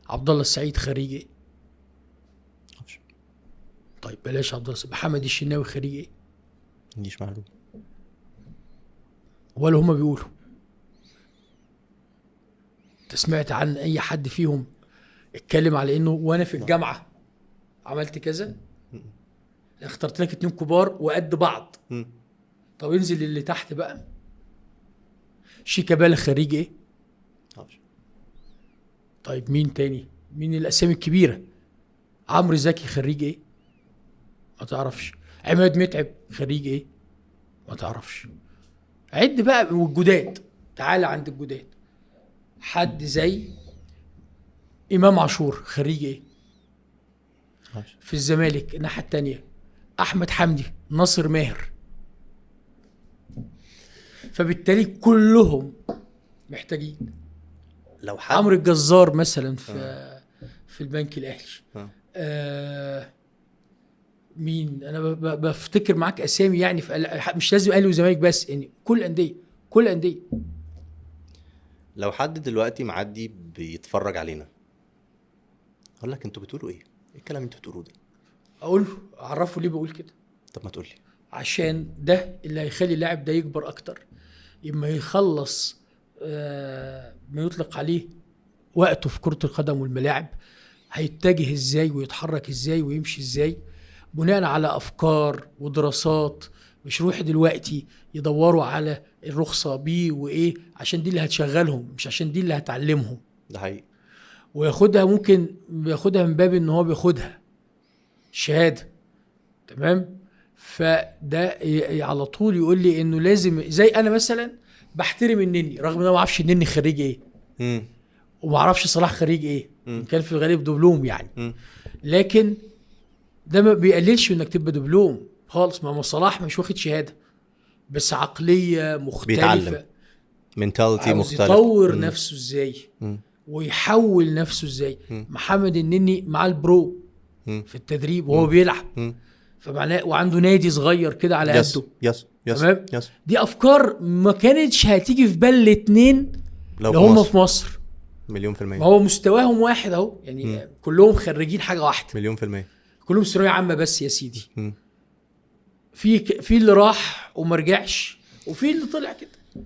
عبد الله السعيد خريج ايه؟ طيب بلاش عبد الله. محمد الشناوي خريج ايه؟ مش معلوم ولا هما بيقولوا؟ انت سمعت عن اي حد فيهم اتكلم على انه وانا في الجامعه عملت كذا؟ اخترت لك 2 كبار وقد بعض. طب انزل اللي تحت بقى. شيكابالا خريج ايه؟ طيب مين تاني؟ مين الاسامي الكبيره؟ عمرو زكي خريج ايه؟ ما تعرفش. عماد متعب خريج ايه؟ ما تعرفش. عد بقى. والجداد، تعالى عند الجداد. حد زي امام عاشور خريج ايه؟ في الزمالك الناحيه التانيه احمد حمدي، ناصر ماهر. فبالتالي كلهم محتاجين. لو حد عمرو الجزار مثلا في البنك الاهلي. مين انا بفتكر معاك اسامي يعني مش لازم اهلي وزمالك بس، يعني كل انديه. لو حد دلوقتي معدي بيتفرج علينا اقول لك انتوا بتقولوا ايه الكلام انتوا بتقولوه ده؟ اقول له اعرفه ليه بقول كده. طب ما تقول لي. عشان ده اللي هيخلي اللاعب ده يكبر اكتر. اما يخلص ما يطلق عليه وقته في كرة القدم والملاعب، هيتجه ازاي ويتحرك ازاي ويمشي ازاي بناء على افكار ودراسات. مش روح دلوقتي يدوروا على الرخصة بيه وايه عشان دي اللي هتشغلهم، مش عشان دي اللي هتعلمهم. ده حقيقي. وياخدها، ممكن بياخدها من باب ان هو بياخدها شهادة. تمام. فده على طول يقول لي انه لازم، زي انا مثلا بحترم النني رغم ان انا ما اعرفش النني خريج ايه. وما اعرفش صلاح خريج ايه. كان في الغالب دبلوم يعني. لكن ده ما بيقللش انك تبقى دبلوم خالص. ما صلاح مش واخد شهاده، بس عقليه مختلفه، بيتعلم منتاليتي مختلف، يطور نفسه ازاي ويحول نفسه ازاي. محمد النني مع البرو في التدريب وهو بيلعب. فمعناه وعنده نادي صغير كده على قده. يس تمام. دي افكار ما كانتش هتيجي في بال الاثنين لو هم في مصر. مليون في المية. ما هو مستواهم واحد اهو يعني. كلهم خريجين حاجه واحده. مليون في المية. كلهم ثانويه عامه بس يا سيدي. في اللي راح وما رجعش، وفي اللي طلع كده.